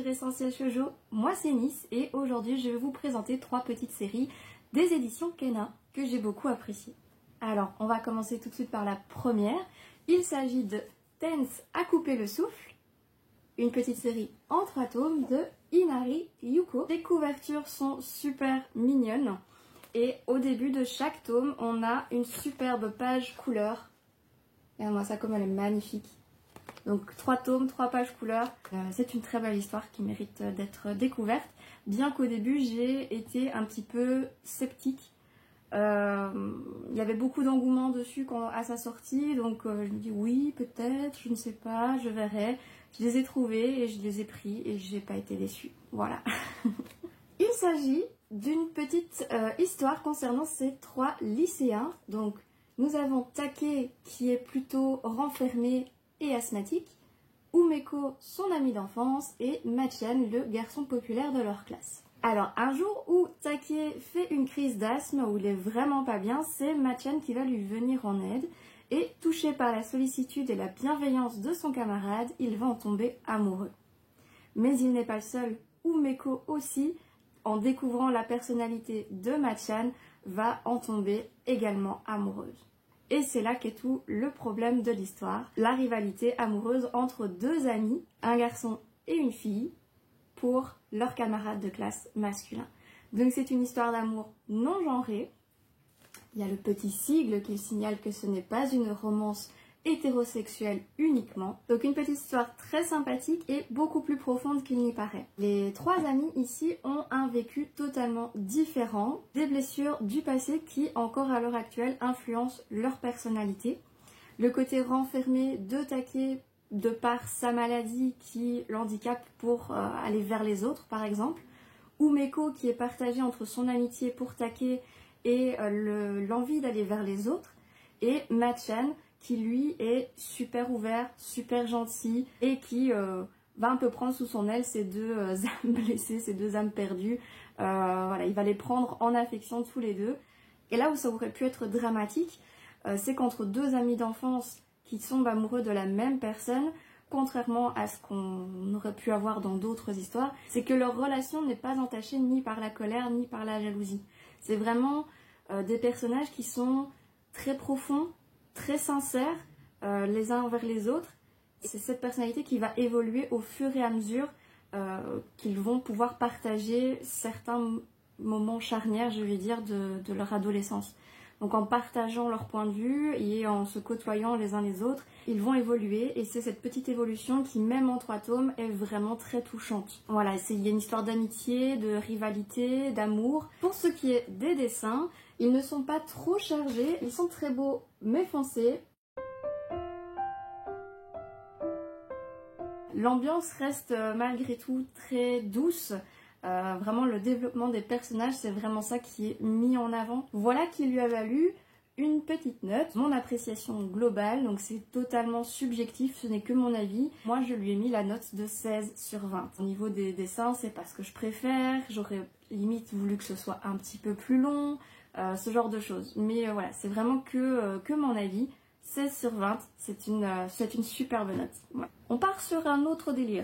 Essentiel Shoujo, moi c'est Nice et aujourd'hui je vais vous présenter 3 petites séries des éditions Kena que j'ai beaucoup appréciées. Alors on va commencer tout de suite par la première. Il s'agit de Tense à couper le souffle, une petite série en 3 tomes de Inari Yuko. Les couvertures sont super mignonnes et au début de chaque tome on a une superbe page couleur. Regarde-moi ça comme elle est magnifique. Donc 3 tomes, 3 pages couleurs. C'est une très belle histoire qui mérite d'être découverte. Bien qu'au début j'ai été un petit peu sceptique. Il y avait beaucoup d'engouement dessus à sa sortie. Donc je me dis oui peut-être, je ne sais pas, je verrai. Je les ai trouvés et je les ai pris et j'ai pas été déçue. Voilà. Il s'agit d'une petite histoire concernant ces 3 lycéens. Donc nous avons Take qui est plutôt renfermé et asthmatique, Umeko, son ami d'enfance, et Machan, le garçon populaire de leur classe. Alors, un jour où Take fait une crise d'asthme, où il est vraiment pas bien, c'est Machan qui va lui venir en aide, et touché par la sollicitude et la bienveillance de son camarade, il va en tomber amoureux. Mais il n'est pas le seul, Umeko aussi, en découvrant la personnalité de Machan, va en tomber également amoureuse. Et c'est là qu'est tout le problème de l'histoire, la rivalité amoureuse entre 2 amis, un garçon et une fille, pour leur camarade de classe masculin. Donc c'est une histoire d'amour non genrée. Il y a le petit sigle qui signale que ce n'est pas une romance hétérosexuelle uniquement. Donc une petite histoire très sympathique et beaucoup plus profonde qu'il n'y paraît. Les 3 amis ici ont un vécu totalement différent, des blessures du passé qui encore à l'heure actuelle influencent leur personnalité. Le côté renfermé de Take de par sa maladie qui l'handicape pour aller vers les autres par exemple. Umeko qui est partagé entre son amitié pour Take et l'envie d'aller vers les autres. Et Machan qui lui est super ouvert, super gentil et qui va un peu prendre sous son aile ces 2 âmes blessées, ces 2 âmes perdues. Voilà, il va les prendre en affection tous les 2. Et là où ça aurait pu être dramatique, c'est qu'entre 2 amis d'enfance qui tombent amoureux de la même personne, contrairement à ce qu'on aurait pu avoir dans d'autres histoires, c'est que leur relation n'est pas entachée ni par la colère ni par la jalousie. C'est vraiment des personnages qui sont très profonds, très sincères les uns envers les autres. C'est cette personnalité qui va évoluer au fur et à mesure qu'ils vont pouvoir partager certains moments charnières, je vais dire, de leur adolescence. Donc en partageant leur point de vue et en se côtoyant les uns les autres, ils vont évoluer et c'est cette petite évolution qui, même en 3 tomes, est vraiment très touchante. Voilà, il y a une histoire d'amitié, de rivalité, d'amour. Pour ce qui est des dessins, ils ne sont pas trop chargés, ils sont très beaux mais foncés. L'ambiance reste malgré tout très douce. Vraiment le développement des personnages, c'est vraiment ça qui est mis en avant. Voilà qui lui a valu une petite note. Mon appréciation globale, donc c'est totalement subjectif, ce n'est que mon avis. Moi je lui ai mis la note de 16 sur 20. Au niveau des dessins, c'est pas ce que je préfère, j'aurais limite voulu que ce soit un petit peu plus long, ce genre de choses. Mais voilà, c'est vraiment que mon avis. 16 sur 20, c'est une superbe note. Voilà. On part sur un autre délire.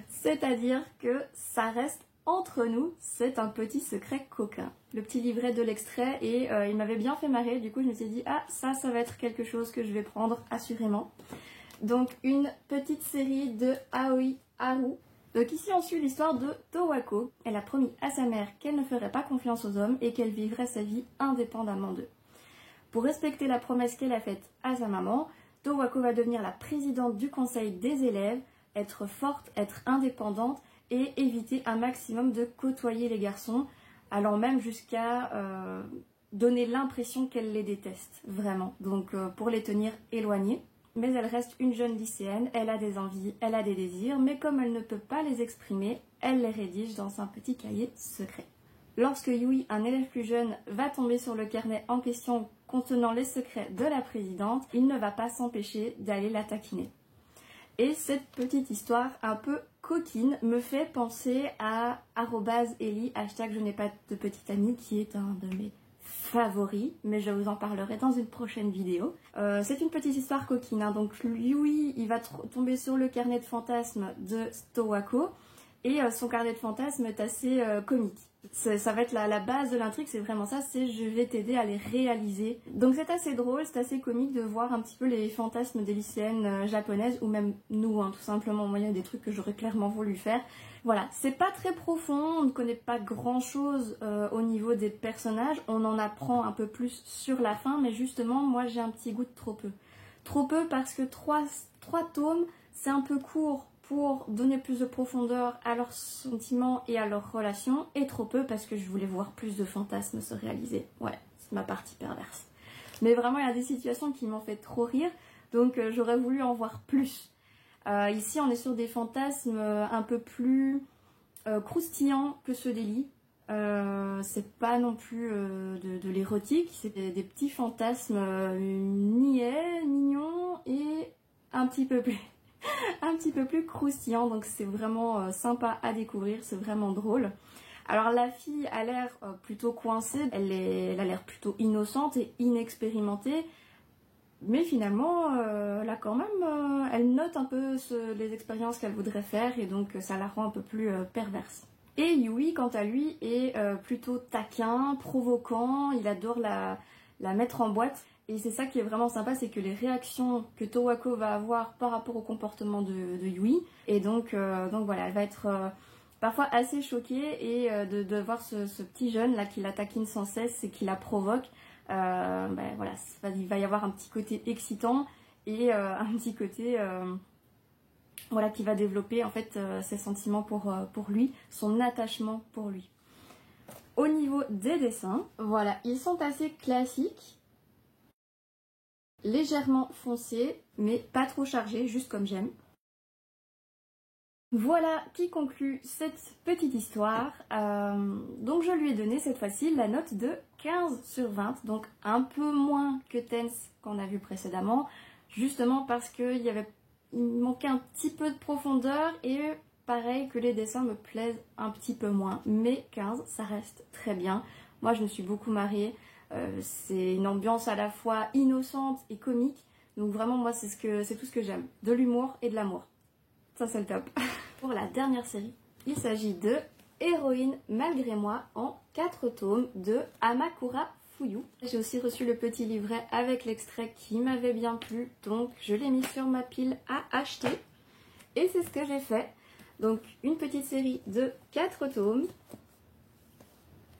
C'est-à-dire que ça reste entre nous, c'est un petit secret coquin. Le petit livret de l'extrait et il m'avait bien fait marrer, du coup je me suis dit ah ça va être quelque chose que je vais prendre assurément. Donc une petite série de Aoi Haru. Donc ici on suit l'histoire de Towako. Elle a promis à sa mère qu'elle ne ferait pas confiance aux hommes et qu'elle vivrait sa vie indépendamment d'eux. Pour respecter la promesse qu'elle a faite à sa maman, Towako va devenir la présidente du conseil des élèves, être forte, être indépendante et éviter un maximum de côtoyer les garçons, allant même jusqu'à donner l'impression qu'elle les déteste, vraiment. Donc pour les tenir éloignés. Mais elle reste une jeune lycéenne, elle a des envies, elle a des désirs, mais comme elle ne peut pas les exprimer, elle les rédige dans un petit cahier secret. Lorsque Yui, un élève plus jeune, va tomber sur le carnet en question contenant les secrets de la présidente, il ne va pas s'empêcher d'aller la taquiner. Et cette petite histoire un peu coquine me fait penser à @Ellie, hashtag je n'ai pas de petite amie, qui est un de mes favoris, mais je vous en parlerai dans une prochaine vidéo. C'est une petite histoire coquine, hein. Donc Yui, il va tomber sur le carnet de fantasmes de Towako, et son carnet de fantasmes est assez comique. Ça va être la base de l'intrigue, c'est vraiment ça, c'est je vais t'aider à les réaliser. Donc c'est assez drôle, c'est assez comique de voir un petit peu les fantasmes des lycéennes japonaises, ou même nous, hein, tout simplement. Moi, il y a des trucs que j'aurais clairement voulu faire. Voilà, c'est pas très profond, on ne connaît pas grand chose au niveau des personnages, on en apprend un peu plus sur la fin, mais justement, moi j'ai un petit goût de trop peu. Trop peu parce que trois tomes, c'est un peu court pour donner plus de profondeur à leurs sentiments et à leurs relations, et trop peu parce que je voulais voir plus de fantasmes se réaliser. Ouais, c'est ma partie perverse. Mais vraiment, il y a des situations qui m'ont fait trop rire, donc j'aurais voulu en voir plus. Ici, on est sur des fantasmes un peu plus croustillants que ceux d'Ellie. C'est pas non plus de l'érotique, c'est des petits fantasmes niais, mignons et un petit peu plus croustillants. Donc c'est vraiment sympa à découvrir, c'est vraiment drôle. Alors la fille a l'air plutôt coincée, elle a l'air plutôt innocente et inexpérimentée. Mais finalement, là quand même, elle note un peu les expériences qu'elle voudrait faire, et donc ça la rend un peu plus perverse. Et Yui, quant à lui, est plutôt taquin, provoquant, il adore la mettre en boîte. Et c'est ça qui est vraiment sympa, c'est que les réactions que Towako va avoir par rapport au comportement de Yui, et donc voilà, elle va être parfois assez choquée, et de voir ce petit jeune là qui la taquine sans cesse et qui la provoque. Voilà, il va y avoir un petit côté excitant, et un petit côté voilà, qui va développer en fait ses sentiments pour lui, son attachement pour lui. Au niveau des dessins, voilà, ils sont assez classiques, légèrement foncés, mais pas trop chargés, juste comme j'aime. Voilà qui conclut cette petite histoire. Donc je lui ai donné cette fois-ci la note de 15/20, donc un peu moins que Tense qu'on a vu précédemment, justement parce qu'il manquait un petit peu de profondeur, et pareil que les dessins me plaisent un petit peu moins, mais 15 ça reste très bien. Moi je me suis beaucoup marrée, c'est une ambiance à la fois innocente et comique, donc vraiment moi c'est tout ce que j'aime, de l'humour et de l'amour. Ça c'est le top. Pour la dernière série, il s'agit de Héroïne malgré moi en 4 tomes de Amakura Fuyu. J'ai aussi reçu le petit livret avec l'extrait qui m'avait bien plu, donc je l'ai mis sur ma pile à acheter. Et c'est ce que j'ai fait. Donc une petite série de 4 tomes.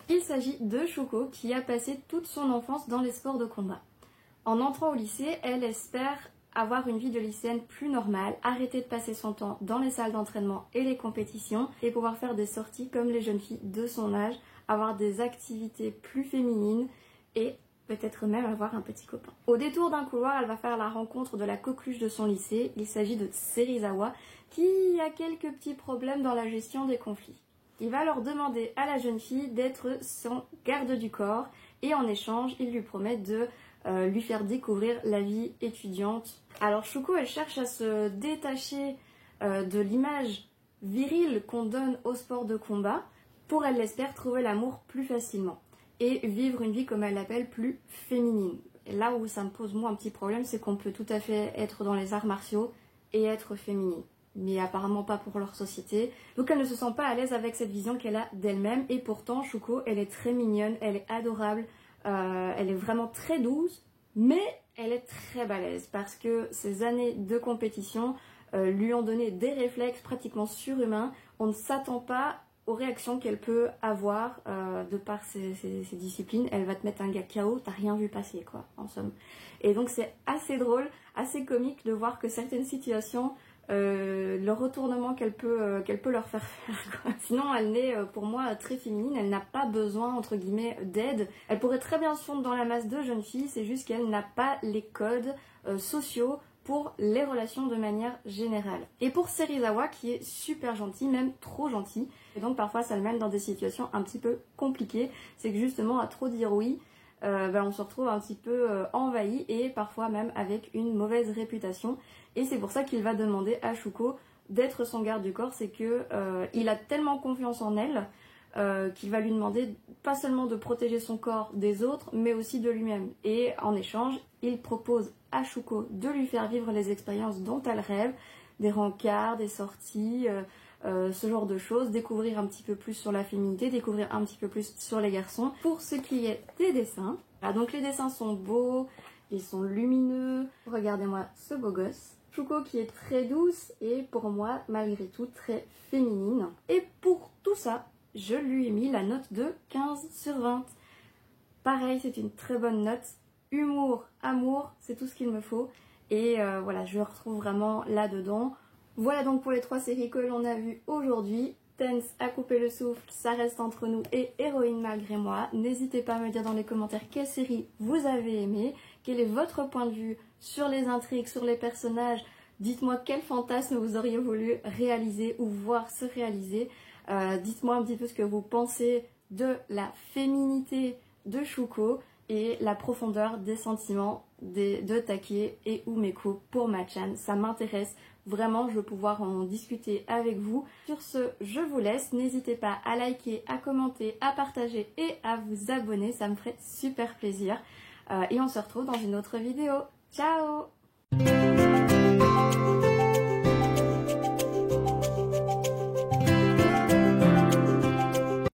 Il s'agit de Shuko qui a passé toute son enfance dans les sports de combat. En entrant au lycée, elle espère avoir une vie de lycéenne plus normale, arrêter de passer son temps dans les salles d'entraînement et les compétitions, et pouvoir faire des sorties comme les jeunes filles de son âge, avoir des activités plus féminines, et peut-être même avoir un petit copain. Au détour d'un couloir, elle va faire la rencontre de la coqueluche de son lycée. Il s'agit de Serizawa, qui a quelques petits problèmes dans la gestion des conflits. Il va leur demander à la jeune fille d'être son garde du corps, et en échange, il lui promet de lui faire découvrir la vie étudiante. Alors Shuko, elle cherche à se détacher de l'image virile qu'on donne au sport de combat, pour, elle l'espère, trouver l'amour plus facilement et vivre une vie, comme elle l'appelle, plus féminine. Et là où ça me pose moi un petit problème, c'est qu'on peut tout à fait être dans les arts martiaux et être féminine, mais apparemment pas pour leur société. Donc elle ne se sent pas à l'aise avec cette vision qu'elle a d'elle-même, et pourtant Shuko, elle est très mignonne, elle est adorable. Elle est vraiment très douce, mais elle est très balèze parce que ses années de compétition lui ont donné des réflexes pratiquement surhumains. On ne s'attend pas aux réactions qu'elle peut avoir de par ses disciplines. Elle va te mettre un gars KO, t'as rien vu passer, quoi, en somme. Et donc c'est assez drôle, assez comique de voir que certaines situations, le retournement qu'elle peut leur faire faire, quoi. Sinon elle n'est pour moi très féminine, elle n'a pas besoin entre guillemets d'aide, elle pourrait très bien se fondre dans la masse de jeunes filles, c'est juste qu'elle n'a pas les codes sociaux pour les relations de manière générale. Et pour Serizawa, qui est super gentil, même trop gentil, et donc parfois ça le mène dans des situations un petit peu compliquées, c'est que justement à trop dire oui, on se retrouve un petit peu envahi, et parfois même avec une mauvaise réputation. Et c'est pour ça qu'il va demander à Shuko d'être son garde du corps, c'est que il a tellement confiance en elle qui va lui demander pas seulement de protéger son corps des autres, mais aussi de lui-même. Et en échange, il propose à Shuko de lui faire vivre les expériences dont elle rêve, des rencarts, des sorties, ce genre de choses, découvrir un petit peu plus sur la féminité, découvrir un petit peu plus sur les garçons. Pour ce qui est des dessins, donc les dessins sont beaux, ils sont lumineux. Regardez-moi ce beau gosse. Shuko qui est très douce et pour moi, malgré tout, très féminine. Et pour tout ça, je lui ai mis la note de 15 sur 20. Pareil, c'est une très bonne note. Humour, amour, c'est tout ce qu'il me faut. Et voilà, je le retrouve vraiment là-dedans. Voilà donc pour les 3 séries que l'on a vues aujourd'hui. Tense, à couper le souffle, ça reste entre nous et Héroïne malgré moi. N'hésitez pas à me dire dans les commentaires quelle série vous avez aimé, quel est votre point de vue sur les intrigues, sur les personnages. Dites-moi quel fantasme vous auriez voulu réaliser ou voir se réaliser. Dites-moi un petit peu ce que vous pensez de la féminité de Shuko et la profondeur des sentiments de Take et Umeko pour Machan. Ça m'intéresse vraiment, je veux pouvoir en discuter avec vous. Sur ce, je vous laisse. N'hésitez pas à liker, à commenter, à partager et à vous abonner. Ça me ferait super plaisir. Et on se retrouve dans une autre vidéo. Ciao!